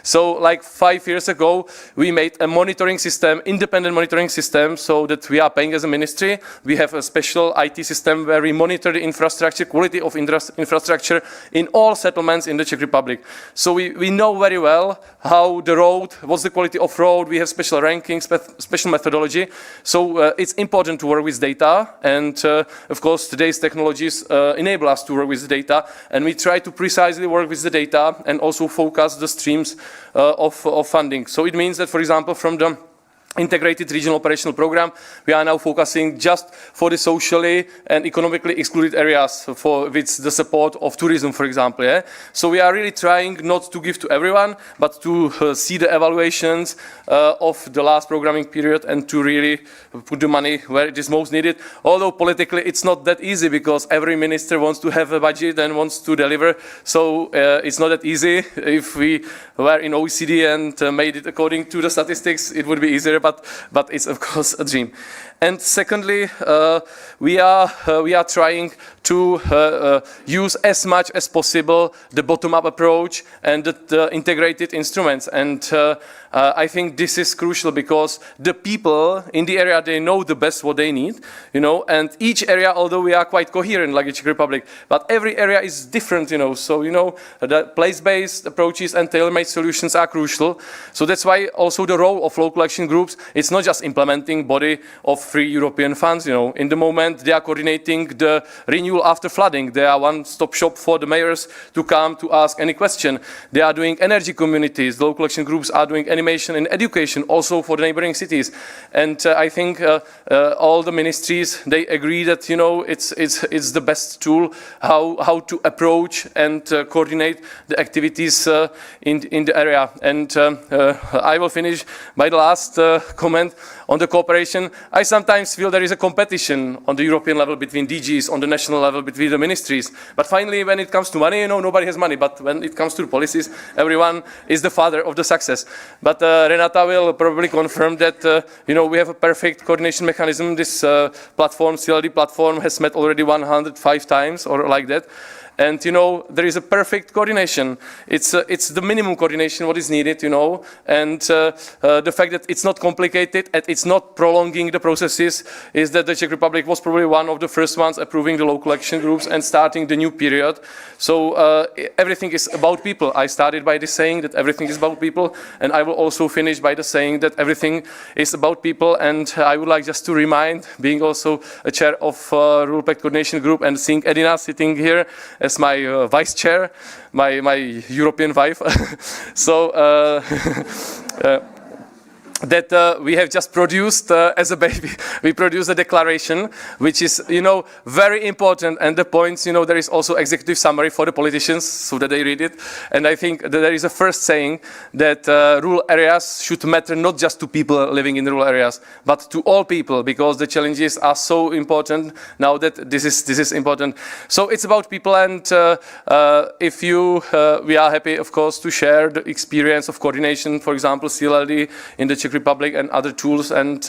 So like 5 years ago, we made a monitoring system, independent monitoring system, so that we are paying as a ministry. We have a special IT system where we monitor the infrastructure, quality of infrastructure in all settlements in the Czech Republic. So we know very well how the road, what's the quality of road. We have special rankings, special methodology. So it's important to work with data, and of course today's technologies enable us to work with the data, and we try to precisely work with the data and also focus the streams of funding. So it means that, for example, from the integrated regional operational program, we are now focusing just for the socially and economically excluded areas with the support of tourism, for example. Yeah? So we are really trying not to give to everyone, but to see the evaluations of the last programming period and to really put the money where it is most needed. Although politically it's not that easy, because every minister wants to have a budget and wants to deliver. So it's not that easy. If we were in OECD and made it according to the statistics, it would be easier. But it's of course a dream. And secondly, we are trying to use as much as possible the bottom-up approach and the integrated instruments. And I think this is crucial, because the people in the area, they know the best what they need, and each area, although we are quite coherent like the Czech Republic, but every area is different, So, the place-based approaches and tailor-made solutions are crucial. So that's why also the role of local action groups, it's not just implementing body of free European funds, In the moment, they are coordinating the renewal after flooding. They are one-stop shop for the mayors to come to ask any question. They are doing energy communities. The local action groups are doing animation and education also for the neighboring cities. And I think all the ministries, they agree that, it's the best tool how to approach and coordinate the activities in the area. And I will finish by the last comment on the cooperation. I sometimes feel there is a competition on the European level between DGs on the national level between the ministries. But finally, when it comes to money, you know, nobody has money. But when it comes to policies, everyone is the father of the success. But Renata will probably confirm that, you know, we have a perfect coordination mechanism. This platform, CLD platform, has met already 105 times or like that. And, you know, there is a perfect coordination. It's the minimum coordination what is needed, you know, and the fact that it's not complicated and it's not prolonging the processes is that the Czech Republic was probably one of the first ones approving the local action groups and starting the new period. So everything is about people. I started by this saying that everything is about people, and I will also finish by the saying that everything is about people. And I would like just to remind, being also a chair of Rule Pact Coordination Group and seeing Edina sitting here as my vice chair, my European wife. So that we have just produced as a baby. We produced a declaration, which is, you know, very important. And the points, you know, there is also executive summary for the politicians so that they read it. And I think that there is a first saying that rural areas should matter not just to people living in rural areas, but to all people, because the challenges are so important now that this is important. So it's about people, and if you, we are happy, of course, to share the experience of coordination, for example, CLD in the Czech Republic and other tools, and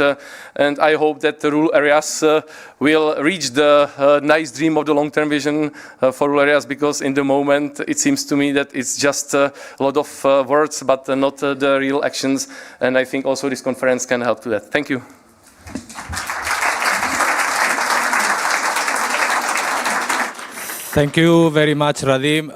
I hope that the rural areas will reach the nice dream of the long-term vision for rural areas, because in the moment it seems to me that it's just a lot of words but not the real actions, and I think also this conference can help to that. Thank you. Thank you very much, Radim.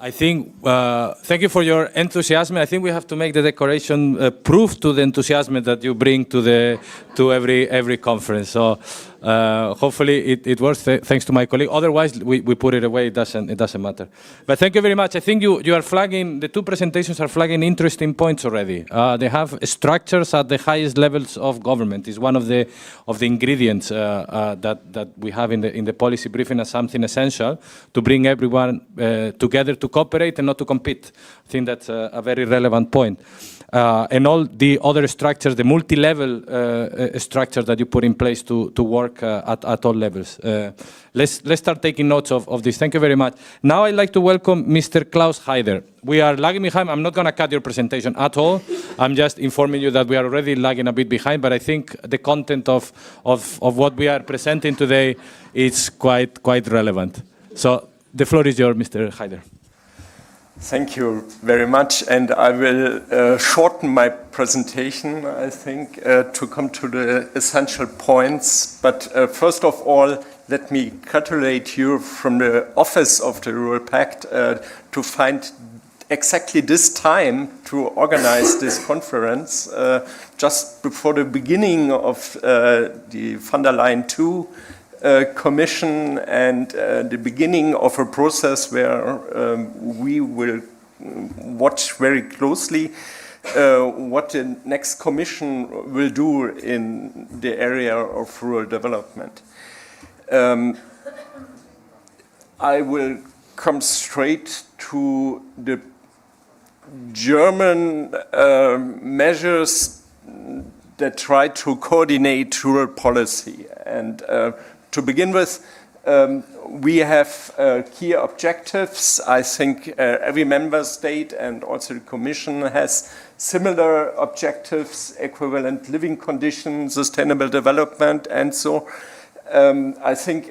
I think, thank you for your enthusiasm. I think we have to make the decoration proof to the enthusiasm that you bring to every conference. So hopefully it works. Thanks to my colleague. Otherwise, we put it away. It doesn't matter. But thank you very much. I think you are flagging, the two presentations are flagging interesting points already. They have structures at the highest levels of government. It's one of the ingredients that we have in the policy briefing as something essential to bring everyone together to cooperate and not to compete. I think that's a very relevant point. And all the other structures, the multi-level structure that you put in place to work at all levels. Let's start taking notes of this. Thank you very much. Now I'd like to welcome Mr. Klaus Heider. We are lagging behind. I'm not going to cut your presentation at all. I'm just informing you that we are already lagging a bit behind, but I think the content of what we are presenting today is quite relevant. So the floor is yours, Mr. Heider. Thank you very much, and I will shorten my presentation, I think, to come to the essential points. But first of all, let me congratulate you from the office of the Rural Pact to find exactly this time to organize this conference just before the beginning of the von der Leyen II Commission and the beginning of a process where we will watch very closly what the next Commission will do in the area of rural development. I will come straight to the German measures that try to coordinate rural policy. And to begin with, we have key objectives. I think every member state and also the Commission has similar objectives: equivalent living conditions, sustainable development, and so. I think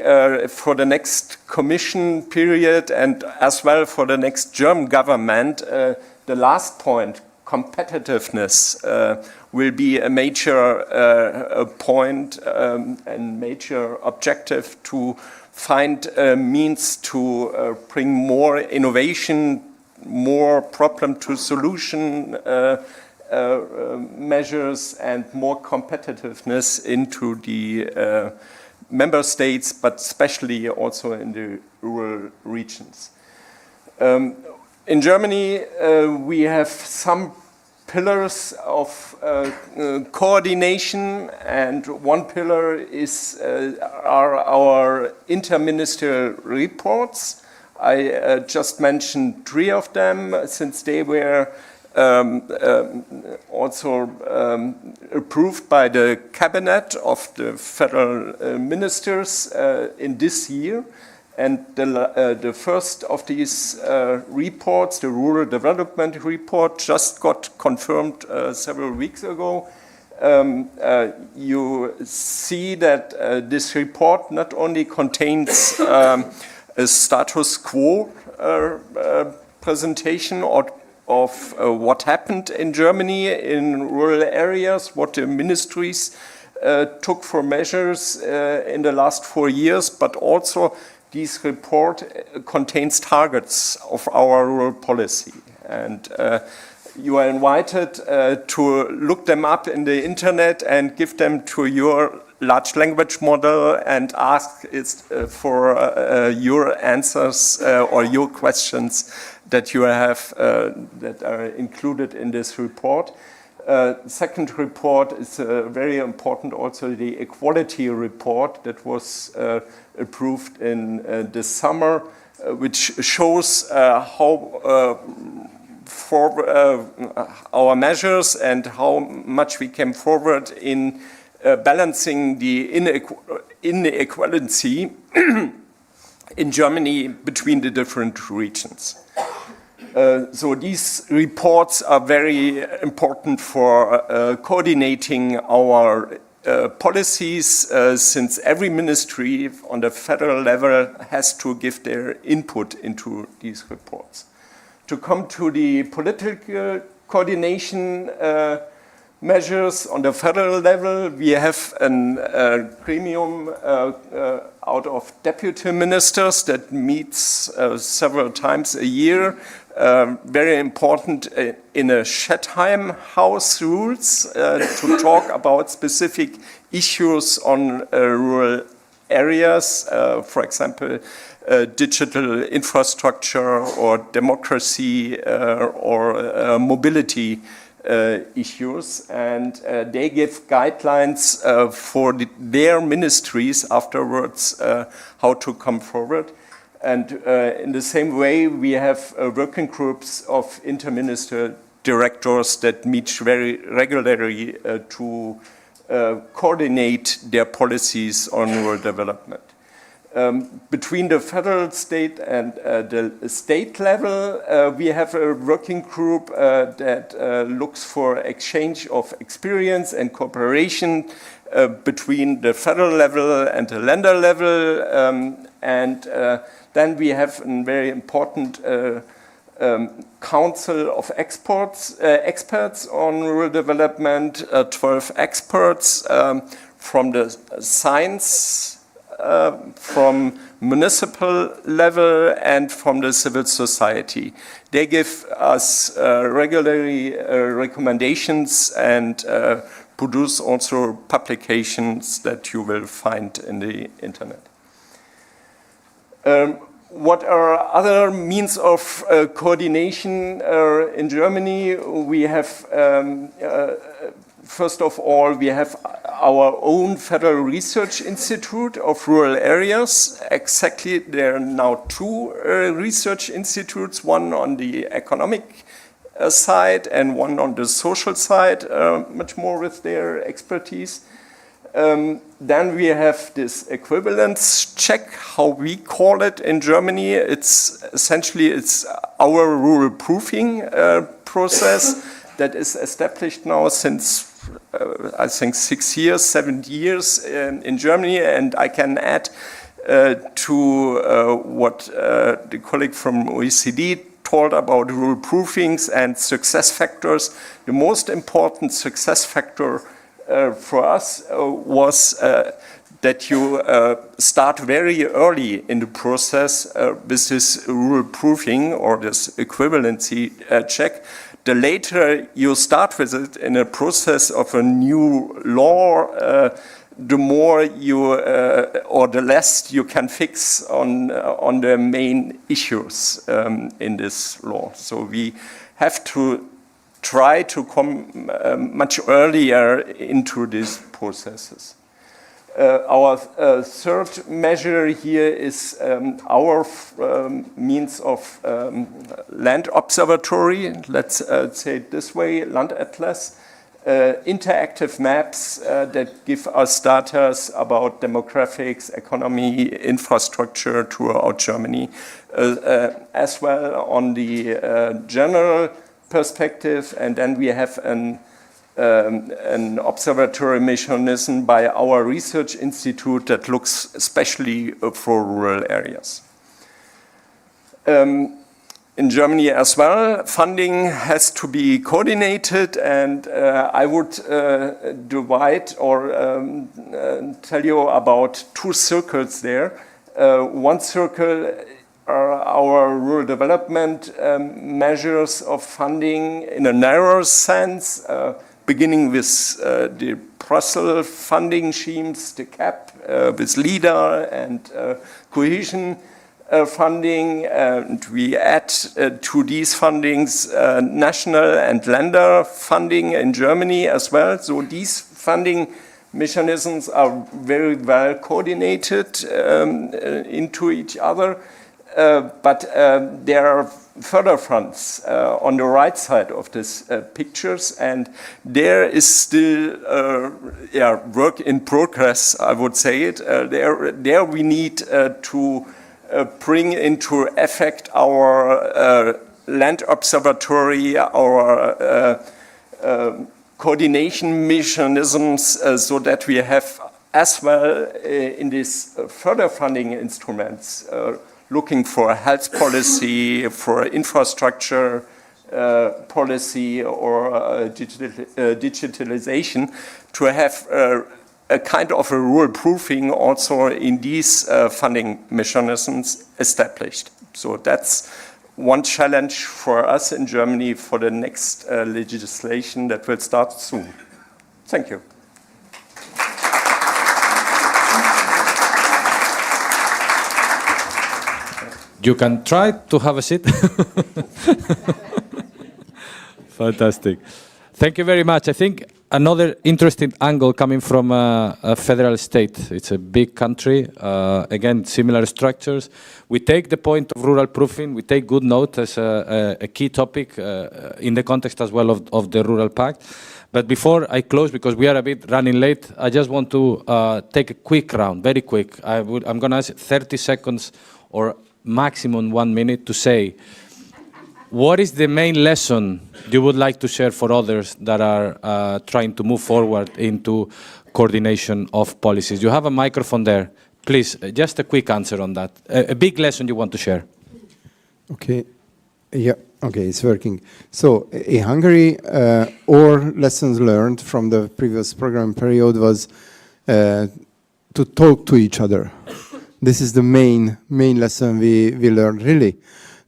for the next Commission period and as well for the next German government, the last point, competitiveness, will be a major point and major objective to find means to bring more innovation, more problem to solution measures and more competitiveness into the member states, but especially also in the rural regions. In Germany, we have some pillars of coordination, and one pillar is are our interministerial reports. I just mentioned 3 of them, since they were also approved by the cabinet of the federal ministers in this year. And the first of these reports, the Rural Development Report, just got confirmed several weeks ago. You see that this report not only contains a status quo presentation of what happened in Germany in rural areas, what the ministries took for measures in the last 4 years, but also this report contains targets of our rural policy. And you are invited to look them up in the internet and give them to your large language model and ask it for your answers or your questions that you have that are included in this report. Second report is very important, also the equality report that was approved in this summer, which shows how for our measures and how much we came forward in balancing the inequality in Germany between the different regions. So these reports are very important for coordinating our policies, since every ministry on the federal level has to give their input into these reports. To come to the political coordination measures on the federal level, we have a gremium out of deputy ministers that meets several times a year. Very important in a Schetheim house rules to talk about specific issues on rural areas, for example, digital infrastructure or democracy or mobility issues, and they give guidelines for their ministries afterwards how to come forward. And in the same way, we have working groups of interminister directors that meet very regularly to coordinate their policies on rural development. Between the federal state and the state level, we have a working group that looks for exchange of experience and cooperation between the federal level and the Länder level. Then we have a very important council of experts on rural development, 12 experts from the science, from municipal level and from the civil society. They give us regularly recommendations and produce also publications that you will find in the internet. What are other means of coordination in Germany? We have, first of all, we have our own Federal Research Institute of Rural Areas. Exactly, there are now 2 research institutes, one on the economic side and one on the social side, much more with their expertise. Then we have this equivalence check, how we call it in Germany. It's essentially our rural proofing process that is established now since I think 6 years, 7 years in Germany, and I can add to what the colleague from OECD told about rural proofings and success factors. The most important success factor for us was that you start very early in the process with this rural proofing or this equivalency check. The later you start with it in a process of a new law, the more you or the less you can fix on the main issues in this law. So we have to try to come much earlier into these processes. Our third measure here is our means of land observatory, let's say it this way, Land Atlas, interactive maps that give us data about demographics, economy, infrastructure throughout Germany, as well on the general perspective, and then we have an observatory mechanism by our research institute that looks especially for rural areas. In Germany as well, funding has to be coordinated, and I would divide or tell you about two circles there. One circle are our rural development measures of funding in a narrower sense, beginning with the Brussels funding schemes, the CAP, with LEADER and cohesion funding, and we add to these fundings national and Länder funding in Germany as well. So these funding mechanisms are very well coordinated into each other, but there are further fronts on the right side of this pictures, and there is still work in progress, I would say it. There we need to bring into effect our land observatory, our coordination mechanisms, so that we have as well in these further funding instruments looking for health policy, for infrastructure policy, or digitalization, to have a kind of a rule proofing also in these funding mechanisms established. So that's one challenge for us in Germany for the next legislation that will start soon. Thank you. You can try to have a seat. Fantastic. Thank you very much. I think another interesting angle coming from a federal state. It's a big country. Again, similar structures. We take the point of rural proofing. We take good note as a key topic in the context as well of the Rural Pact. But before I close, because we are a bit running late, I just want to take a quick round, very quick. I'm going to ask 30 seconds or maximum 1 minute to say, what is the main lesson you would like to share for others that are trying to move forward into coordination of policies? You have a microphone there. Please, just a quick answer on that. A big lesson you want to share. Okay. Yeah. Okay, it's working. So in Hungary, our lessons learned from the previous program period was to talk to each other. This is the main lesson we learned, really.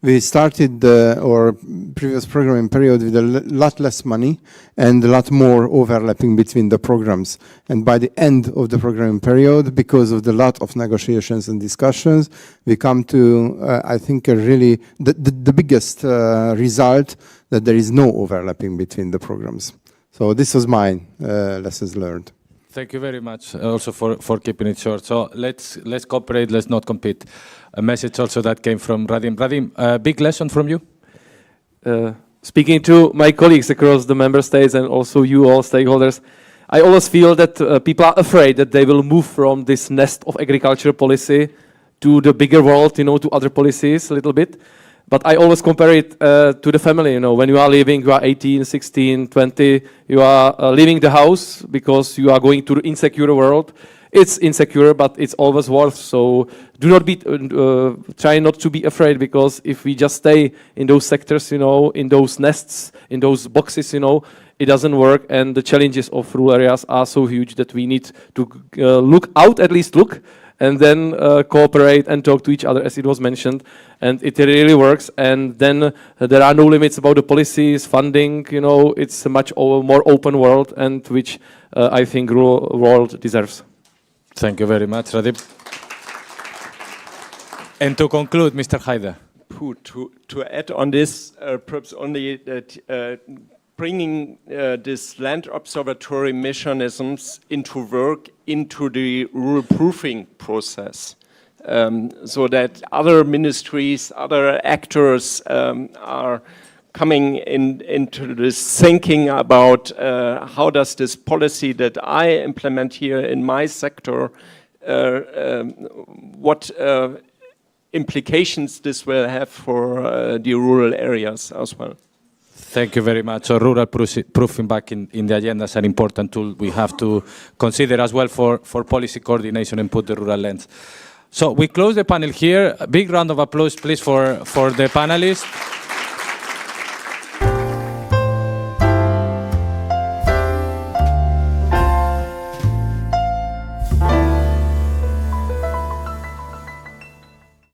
We started our previous programming period with a lot less money and a lot more overlapping between the programs. And by the end of the programming period, because of the lot of negotiations and discussions, we come to, I think, the biggest result that there is no overlapping between the programs. So this was my lessons learned. Thank you very much also for keeping it short. So let's cooperate, let's not compete. A message also that came from Radim. Radim, a big lesson from you? Speaking to my colleagues across the member states and also you all stakeholders, I always feel that people are afraid that they will move from this nest of agriculture policy to the bigger world, to other policies a little bit. But I always compare it to the family, when you are leaving, you are 18, 16, 20, you are leaving the house because you are going to the insecure world. It's insecure, but it's always worth. So do not be, try not to be afraid, because if we just stay in those sectors, in those nests, in those boxes, it doesn't work. And the challenges of rural areas are so huge that we need to look out, at least look, and then cooperate and talk to each other, as it was mentioned. And it really works. And then there are no limits about the policies, funding, it's a much more open world, and which I think rural world deserves. Thank you very much, Radim. And to conclude, Mr. Heider. To add on this, perhaps only that bringing this land observatory mechanisms into work into the rural proofing process, so that other ministries, other actors are coming into this thinking about how does this policy that I implement here in my sector, what implications this will have for the rural areas as well. Thank you very much. So rural proofing back in the agenda is an important tool we have to consider as well for policy coordination and put the rural lens. So we close the panel here. A big round of applause, please, for the panelists.